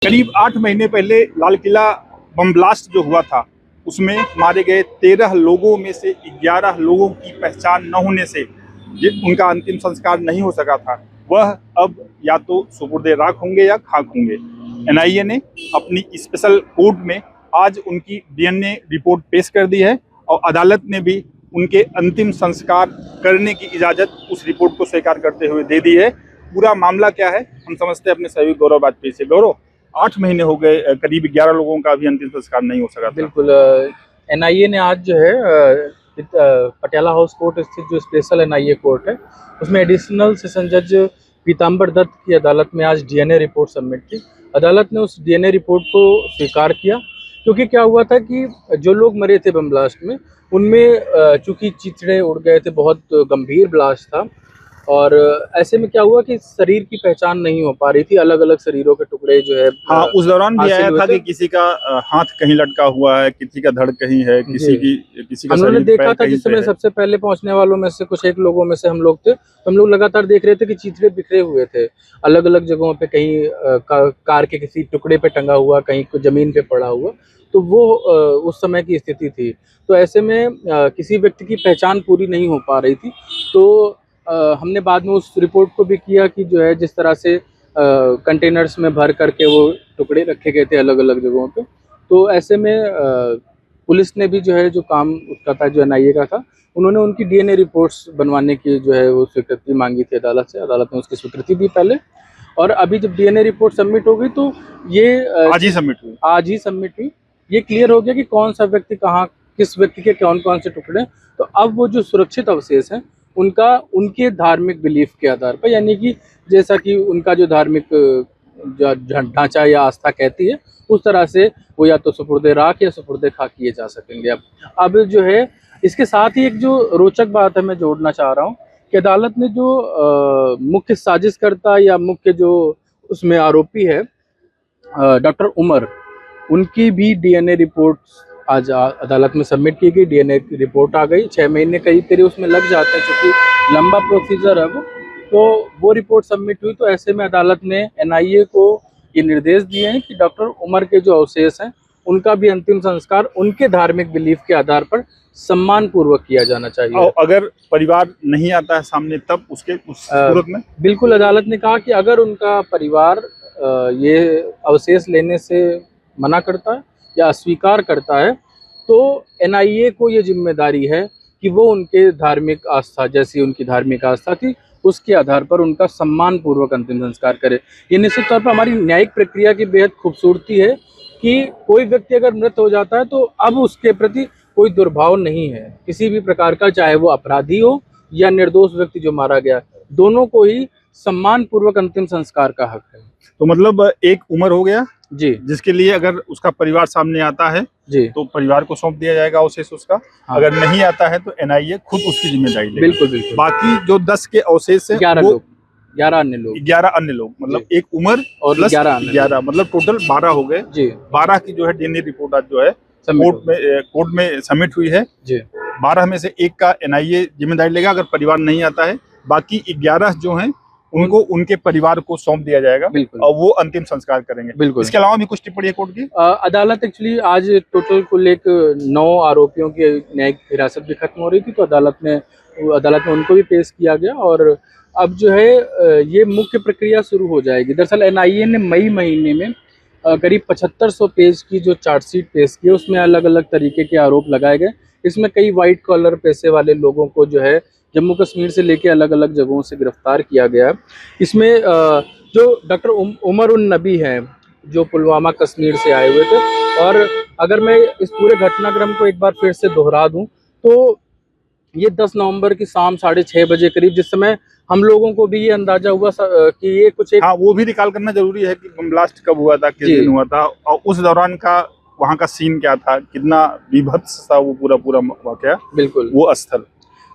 करीब 8 महीने पहले लाल किला बम ब्लास्ट जो हुआ था उसमें मारे गए 13 लोगों में से 11 लोगों की पहचान न होने से उनका अंतिम संस्कार नहीं हो सका था। वह अब या तो सुपुर्दे राख होंगे या खाक होंगे। एनआईए ने अपनी स्पेशल कोर्ट में आज उनकी डीएनए रिपोर्ट पेश कर दी है और अदालत ने भी उनके अंतिम संस्कार करने की इजाज़त उस रिपोर्ट को स्वीकार करते हुए दे दी है। पूरा मामला क्या है हम समझते हैं अपने सहयोगी गौरव वाजपेयी से। गौरव, 8 महीने हो गए, करीब 11 लोगों का भी अंतिम संस्कार नहीं हो सका था। बिल्कुल। एनआईए ने आज जो है पटियाला हाउस कोर्ट स्थित जो स्पेशल एनआईए कोर्ट है उसमें एडिशनल सेशन जज पीताम्बर दत्त की अदालत में आज डीएनए रिपोर्ट सबमिट की। अदालत ने उस डीएनए रिपोर्ट को स्वीकार किया क्योंकि क्या हुआ था कि जो लोग मरे थे बम ब्लास्ट में उनमें चूंकि चिथड़े उड़ गए थे, बहुत गंभीर ब्लास्ट था और ऐसे में क्या हुआ कि शरीर की पहचान नहीं हो पा रही थी। अलग अलग शरीरों के टुकड़े जो है उस दौरान भी आया था कि किसी का हाथ कहीं लटका हुआ है, किसी का धड़ कहीं है, किसी का हमने देखा था। जिस समय सबसे पहले पहुंचने वालों में से कुछ एक लोगों में से हम लोग थे, तो हम लोग लगातार देख रहे थे कि चिथड़े बिखरे हुए थे अलग अलग जगहों पे, कहीं कार के किसी टुकड़े पे टंगा हुआ, कहीं जमीन पे पड़ा हुआ। तो वो उस समय की स्थिति थी। तो ऐसे में किसी व्यक्ति की पहचान पूरी नहीं हो पा रही थी। तो हमने बाद में उस रिपोर्ट को भी किया कि जो है जिस तरह से कंटेनर्स में भर करके वो टुकड़े रखे गए थे अलग अलग जगहों पे, तो ऐसे में पुलिस ने भी जो है जो काम उसका था, जो एनआईए का था, उन्होंने उनकी डीएनए रिपोर्ट्स बनवाने की जो है वो स्वीकृति मांगी थी अदालत से। अदालत ने उसकी स्वीकृति दी पहले, और अभी जब डीएनए रिपोर्ट सबमिट हो गई तो ये आज ही सबमिट हुई। ये क्लियर हो गया कि कौन सा व्यक्ति कहाँ, किस व्यक्ति के कौन कौन से टुकड़े। तो अब वो जो सुरक्षित अवशेष हैं उनका उनके धार्मिक बिलीफ के आधार पर, यानी कि जैसा कि उनका जो धार्मिक ढांचा या आस्था कहती है उस तरह से वो या तो सुपुर्दे राख या सुपुर्दे खाक किए जा सकेंगे। अब जो है इसके साथ ही एक जो रोचक बात है मैं जोड़ना चाह रहा हूँ कि अदालत ने जो मुख्य साजिशकर्ता या मुख्य जो उसमें आरोपी है डॉक्टर उमर, उनकी भी डीएनए रिपोर्ट आज अदालत में सबमिट की गई। डीएनए की रिपोर्ट आ गई। 6 महीने करीब उसमें लग जाते हैं क्योंकि लंबा प्रोसीजर है वो रिपोर्ट सबमिट हुई। तो ऐसे में अदालत ने एनआईए को ये निर्देश दिए हैं कि डॉक्टर उमर के जो अवशेष हैं उनका भी अंतिम संस्कार उनके धार्मिक बिलीफ के आधार पर सम्मान पूर्वक किया जाना चाहिए। और अगर परिवार नहीं आता है सामने तब उस सूरत में बिल्कुल अदालत ने कहा कि अगर उनका परिवार ये अवशेष लेने से मना करता है या अस्वीकार करता है तो एनआईए को ये जिम्मेदारी है कि वो उनके धार्मिक आस्था, जैसी उनकी धार्मिक आस्था थी, उसके आधार पर उनका सम्मान पूर्वक अंतिम संस्कार करे। ये निश्चित तौर पर हमारी न्यायिक प्रक्रिया की बेहद खूबसूरती है कि कोई व्यक्ति अगर मृत हो जाता है तो अब उसके प्रति कोई दुर्भाव नहीं है किसी भी प्रकार का, चाहे वो अपराधी हो या निर्दोष व्यक्ति जो मारा गया, दोनों को ही सम्मान पूर्वक अंतिम संस्कार का हक है। तो मतलब एक उम्र हो गया जी, जिसके लिए अगर उसका परिवार सामने आता है जी तो परिवार को सौंप दिया जाएगा अवशेष उसका। हाँ। अगर नहीं आता है तो एनआईए खुद उसकी जिम्मेदारी लेगा। बिल्कुल। बाकी जो 10 के अवशेष है 11 अन्य लोग मतलब एक उम्र और 11 मतलब टोटल 12 हो गए जी। 12 की जो है डीएनए रिपोर्ट आज जो है कोर्ट में सबमिट हुई है जी। 12 में से एक का एनआईए जिम्मेदारी लेगा अगर परिवार नहीं आता है। बाकी 11 जो हैं उनको उनके परिवार को सौंप दिया जाएगा और वो अंतिम संस्कार करेंगे। इसके अलावा भी कुछ टिप्पणी कोर्ट की अदालत एक्चुअली आज टोटल कुल 9 आरोपियों की न्यायिक हिरासत भी खत्म हो रही थी, तो अदालत में उनको भी पेश किया गया और अब जो है ये मुख्य प्रक्रिया शुरू हो जाएगी। दरअसल एनआईए ने मई महीने में करीब 7500 पेज की जो चार्जशीट पेश की है उसमें अलग अलग तरीके के आरोप लगाए गए। इसमें कई वाइट कॉलर पेशे वाले लोगों को जो है जम्मू कश्मीर से लेके अलग अलग जगहों से गिरफ्तार किया गया है। इसमें जो डॉक्टर उमर उन नबी हैं जो पुलवामा कश्मीर से आए हुए थे, और अगर मैं इस पूरे घटनाक्रम को एक बार फिर से दोहरा दूं तो ये 10 नवंबर की शाम 6:30 बजे करीब, जिस समय हम लोगों को भी ये अंदाजा हुआ कि ये कुछ एक वो भी रिकॉल करना जरूरी है कि बम ब्लास्ट कब हुआ था, किस दिन हुआ था और उस दौरान का वहाँ का सीन क्या था, कितना विभत्स था वो पूरा वाकया। बिल्कुल वो स्थल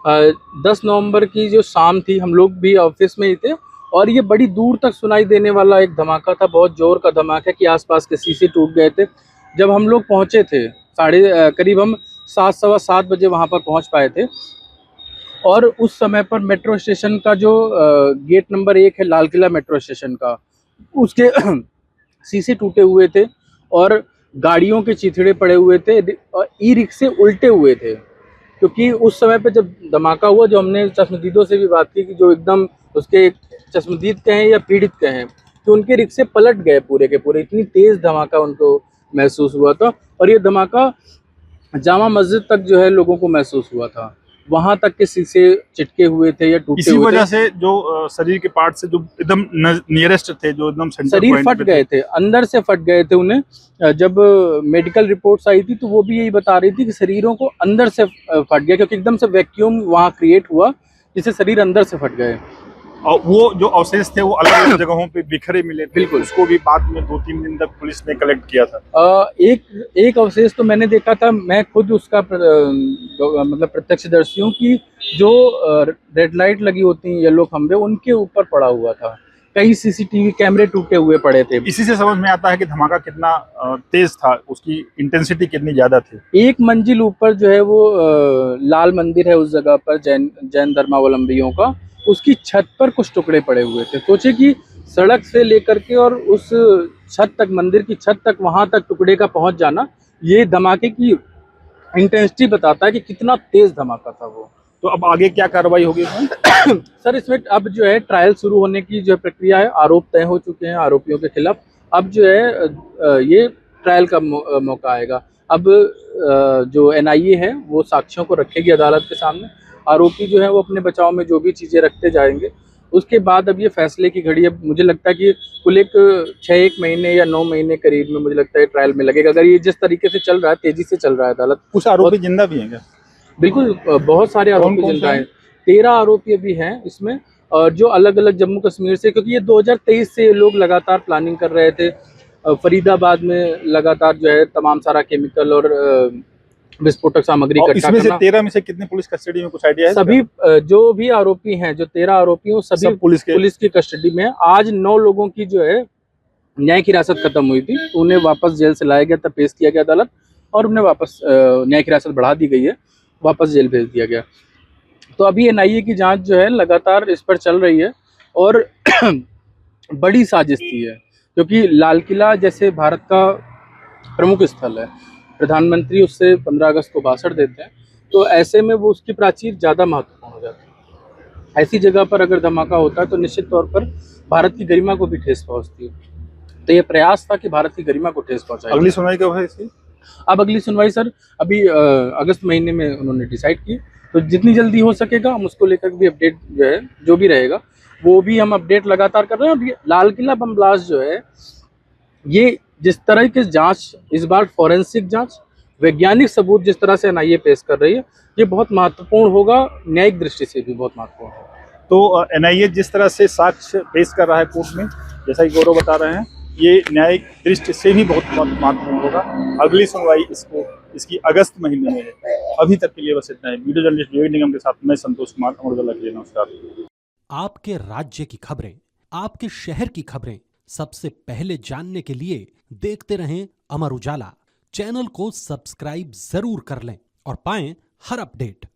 10 नवंबर की जो शाम थी, हम लोग भी ऑफिस में ही थे और ये बड़ी दूर तक सुनाई देने वाला एक धमाका था, बहुत जोर का धमाका कि आसपास के शीशे टूट गए थे। जब हम लोग पहुंचे थे करीब हम 7 सवा 7 बजे वहां पर पहुंच पाए थे और उस समय पर मेट्रो स्टेशन का जो गेट नंबर 1 है लाल किला मेट्रो स्टेशन का, उसके शीशे टूटे हुए थे और गाड़ियों के चिथड़े पड़े हुए थे और ई रिक्शे उल्टे हुए थे। क्योंकि उस समय पे जब धमाका हुआ, जो हमने चश्मदीदों से भी बात की कि जो एकदम उसके चश्मदीद कहें या पीड़ित कहें कि उनके रिक्शे पलट गए पूरे के पूरे, इतनी तेज धमाका उनको महसूस हुआ था। और ये धमाका जामा मस्जिद तक जो है लोगों को महसूस हुआ था, वहां तक के शीशे चिटके हुए थे या टूटे इसी हुए वजह थे। से जो शरीर के पार्ट से जो एकदम नियरेस्ट थे, जो एकदम सेंटर शरीर पॉइंट फट पे गए थे, अंदर से फट गए थे उन्हें। जब मेडिकल रिपोर्ट्स आई थी तो वो भी यही बता रही थी कि शरीरों को अंदर से फट गया, क्योंकि एकदम से वैक्यूम वहां क्रिएट हुआ जिससे शरीर अंदर से फट गए। और वो जो अवशेष थे वो अलग अलग जगहों पे बिखरे मिले थे। बिल्कुल। उसको भी बाद में 2-3 दिन तक पुलिस ने कलेक्ट किया था। एक अवशेष तो मैंने देखा था, मैं खुद उसका मतलब प्रत्यक्षदर्शी हूँ कि जो रेड लाइट लगी होती हैं, येलो खंबे, उनके ऊपर पड़ा हुआ था। कई सीसीटीवी कैमरे टूटे हुए पड़े थे। इसी से समझ में आता है कि धमाका कितना तेज था, उसकी इंटेंसिटी कितनी ज्यादा थी। एक मंजिल ऊपर जो है वो लाल मंदिर है उस जगह पर, जैन धर्मावलंबियों का, उसकी छत पर कुछ टुकड़े पड़े हुए थे। सोचे कि सड़क से लेकर के और उस छत तक, मंदिर की छत तक, वहां तक टुकड़े का पहुंच जाना, ये धमाके की इंटेंसिटी बताता है कि कितना तेज धमाका था वो। तो अब आगे क्या कार्रवाई होगी इसमें? सर इसमें अब जो है ट्रायल शुरू होने की जो प्रक्रिया है, आरोप तय हो चुके हैं आरोपियों के खिलाफ। अब जो है ये ट्रायल का मौका आएगा। अब जो एनआईए है वो साक्ष्यों को रखेगी अदालत के सामने। आरोपी जो है वो अपने बचाव में जो भी चीज़ें रखते जाएंगे, उसके बाद अब ये फैसले की घड़ी, अब मुझे लगता है कि कुल एक 6-1 महीने या 9 महीने करीब में मुझे लगता है ट्रायल में लगेगा, अगर ये जिस तरीके से चल रहा है, तेजी से चल रहा है अदालत। कुछ आरोपी जिंदा भी हैं क्या? बिल्कुल, बहुत सारे आरोपी कौन-कौन जिंदा से हैं। 13 आरोपी अभी हैं इसमें, और जो अलग अलग जम्मू कश्मीर से, क्योंकि ये 2023 से ये लोग लगातार प्लानिंग कर रहे थे। फरीदाबाद में लगातार जो है तमाम सारा केमिकल और विस्फोटक सामग्री और इकट्ठा इसमें से करना। 13 में से कितने पुलिस कस्टडी में, कुछ आइडिया है? सभी जो भी आरोपी हैं, जो 13 आरोपी हैं, वो सभी सब पुलिस की कस्टडी में है। आज 9 लोगों की जो है न्यायिक हिरासत खत्म हुई थी, उन्हें वापस जेल से लाया गया, तब पेश किया गया अदालत, और उन्हें वापस न्यायिक हिरासत बढ़ा दी गई है, वापस जेल भेज दिया गया। तो अभी एनआईए की जांच जो है लगातार इस पर चल रही है, और बड़ी साजिश थी है, क्योंकि लाल किला जैसे भारत का प्रमुख स्थल है, प्रधानमंत्री उससे 15 अगस्त को भाषण देते हैं, तो ऐसे में वो उसकी प्राचीर ज़्यादा महत्वपूर्ण हो जाती है। ऐसी जगह पर अगर धमाका होता है तो निश्चित तौर पर भारत की गरिमा को भी ठेस पहुंचती है। तो ये प्रयास था कि भारत की गरिमा को ठेस पहुंचाए। अगली सुनवाई कब है इसकी? अब अगली सुनवाई सर अभी अगस्त महीने में उन्होंने डिसाइड की, तो जितनी जल्दी हो सकेगा हम उसको लेकर भी अपडेट जो है, जो भी रहेगा वो भी हम अपडेट लगातार कर रहे हैं। और ये लाल किला बम ब्लास्ट जो है, ये जिस तरह की जांच इस बार, फॉरेंसिक जांच, वैज्ञानिक सबूत जिस तरह से एनआईए पेश कर रही है, ये बहुत महत्वपूर्ण होगा, न्यायिक दृष्टि से भी बहुत महत्वपूर्ण होगा। तो एनआईए जिस तरह से साक्ष्य पेश कर रहा है कोर्ट में, जैसा कि गौरव बता रहे हैं, ये न्यायिक दृष्टि से भी बहुत महत्वपूर्ण होगा। अगली सुनवाई इसकी अगस्त महीने में है। अभी तक के लिए बस इतना है। वीडियो जर्नलिस्ट विवेक निगम के साथ मैं संतोष कुमार, अमर उजाला के लिए नमस्कार। आपके राज्य की खबरें, आपके शहर की खबरें सबसे पहले जानने के लिए देखते रहें अमर उजाला। चैनल को सब्सक्राइब जरूर कर लें और पाएं हर अपडेट।